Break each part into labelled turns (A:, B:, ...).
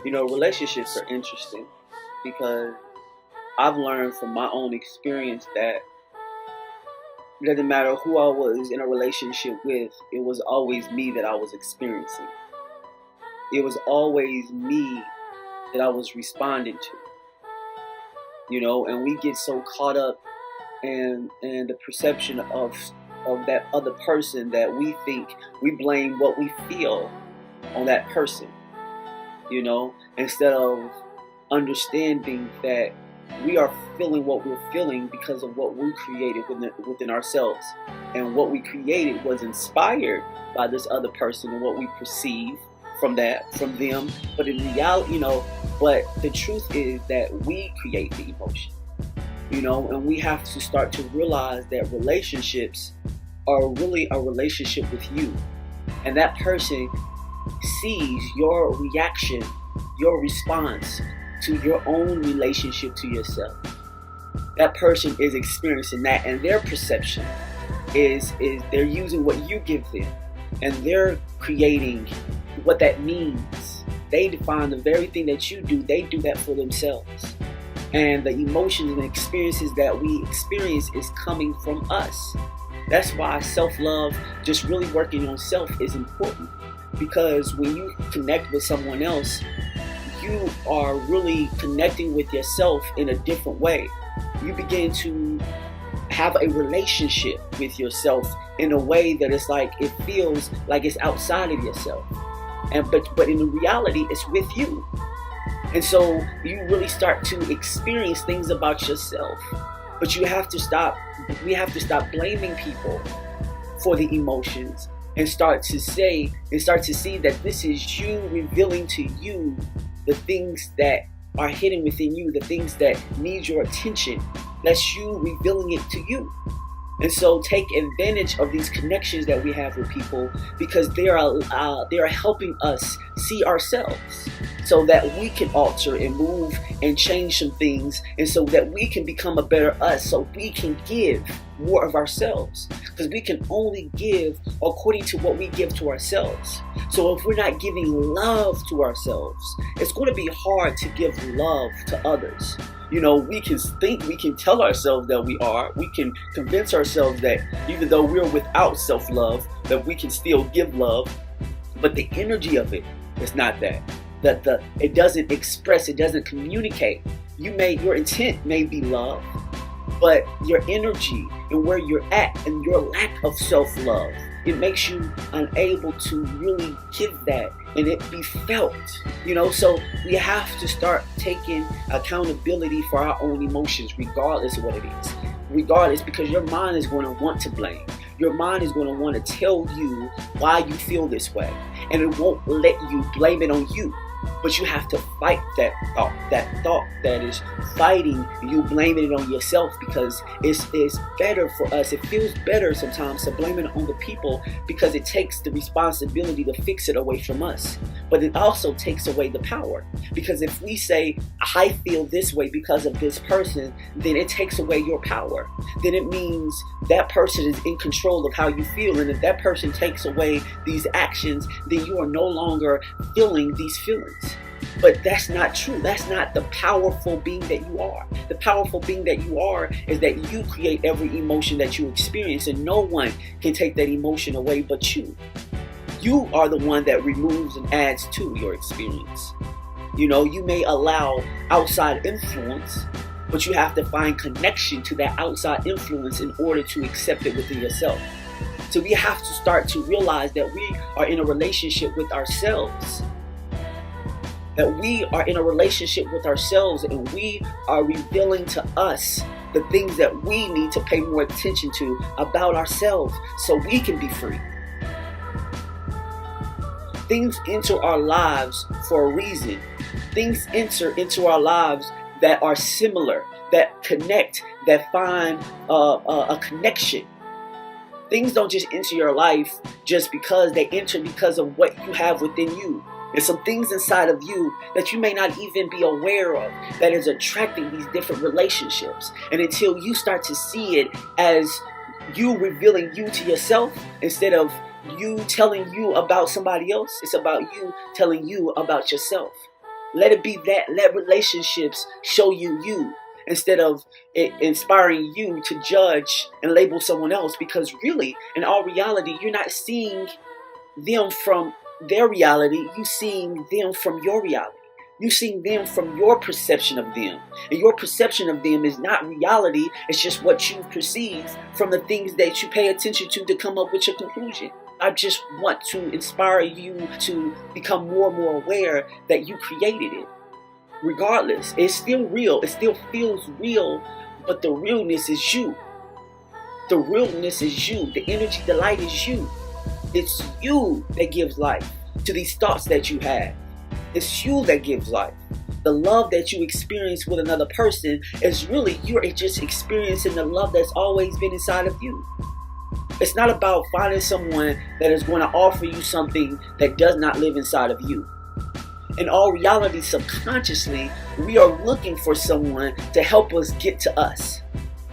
A: Relationships are interesting because I've learned from my own experience that it doesn't matter who I was in a relationship with, it was always me that I was experiencing. It was always me that I was responding to, and we get so caught up in the perception of that other person that we think we blame what we feel on that person, instead of understanding that we are feeling what we're feeling because of what we created within ourselves. And what we created was inspired by this other person and what we perceive from them. But in reality, but the truth is that we create the emotion, and we have to start to realize that relationships are really a relationship with you. And that person sees your reaction, your response to your own relationship to yourself. That person is experiencing that, and their perception is they're using what you give them, and they're creating what that means. They define the very thing that you do. They do that for themselves. And the emotions and experiences that we experience is coming from us. That's why self-love, just really working on self, is important. Because when you connect with someone else, you are really connecting with yourself in a different way. You begin to have a relationship with yourself in a way that it's like it feels like it's outside of yourself. But in reality, it's with you. And so you really start to experience things about yourself. But we have to stop blaming people for the emotions and start to see that this is you revealing to you the things that are hidden within you, the things that need your attention. That's you revealing it to you. And so take advantage of these connections that we have with people, because they are helping us see ourselves so that we can alter and move and change some things, and so that we can become a better us, so we can give more of ourselves, because we can only give according to what we give to ourselves. So if we're not giving love to ourselves, it's going to be hard to give love to others. We can tell ourselves that we can convince ourselves that even though we're without self-love, that we can still give love, but the energy of it is not that. It doesn't express, it doesn't communicate. Your intent may be love, but your energy and where you're at and your lack of self-love, it makes you unable to really give that and it be felt. So we have to start taking accountability for our own emotions, regardless of what it is. Regardless, because your mind is going to want to blame. Your mind is going to want to tell you why you feel this way, and it won't let you blame it on you. But you have to fight that thought that is fighting you blaming it on yourself, because it's better for us. It feels better sometimes to blame it on the people, because it takes the responsibility to fix it away from us. But it also takes away the power, because if we say, I feel this way because of this person, then it takes away your power. Then it means that person is in control of how you feel. And if that person takes away these actions, then you are no longer feeling these feelings. But that's not true. That's not the powerful being that you are. The powerful being that you are is that you create every emotion that you experience, and no one can take that emotion away but you. You are the one that removes and adds to your experience. You may allow outside influence, but you have to find connection to that outside influence in order to accept it within yourself. So we have to start to realize that we are in a relationship with ourselves. That we are in a relationship with ourselves, and we are revealing to us the things that we need to pay more attention to about ourselves so we can be free. Things enter our lives for a reason. Things enter into our lives that are similar, that connect, that find a connection. Things don't just enter your life just because they enter because of what you have within you. There's some things inside of you that you may not even be aware of that is attracting these different relationships. And until you start to see it as you revealing you to yourself, instead of you telling you about somebody else, it's about you telling you about yourself. Let it be that. Let relationships show you you instead of it inspiring you to judge and label someone else. Because really, in all reality, you're not seeing them from their reality. You're seeing them from your reality. You're seeing them from your perception of them. And your perception of them is not reality. It's just what you perceive from the things that you pay attention to come up with your conclusion. I just want to inspire you to become more and more aware that you created it. Regardless, it's still real. It still feels real, but the realness is you. The realness is you. The energy, the light is you. It's you that gives life to these thoughts that you have. It's you that gives life. The love that you experience with another person is really, you're just experiencing the love that's always been inside of you. It's not about finding someone that is going to offer you something that does not live inside of you. In all reality, subconsciously, we are looking for someone to help us get to us.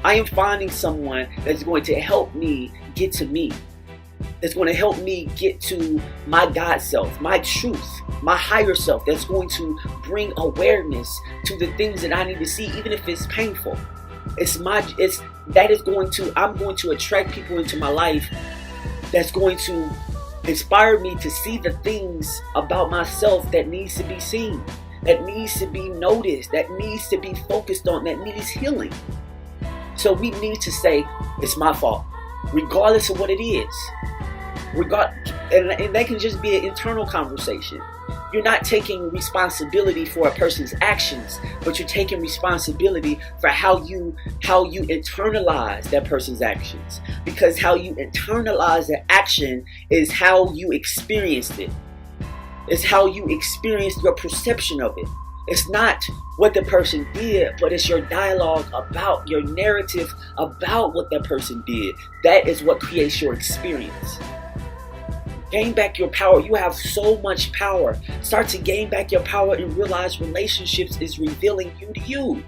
A: I am finding someone that's going to help me get to me. That's going to help me get to my God self, my truth, my higher self. That's going to bring awareness to the things that I need to see, even if it's painful. I'm going to attract people into my life that's going to inspire me to see the things about myself that needs to be seen, that needs to be noticed, that needs to be focused on, that needs healing. So we need to say, it's my fault, regardless of what it is. And that can just be an internal conversation. You're not taking responsibility for a person's actions, but you're taking responsibility for how you internalize that person's actions. Because how you internalize the action is how you experienced it. It's how you experienced your perception of it. It's not what the person did, but it's your dialogue about, your narrative about what that person did. That is what creates your experience. Gain back your power. You have so much power. Start to gain back your power and realize relationships is revealing you to you.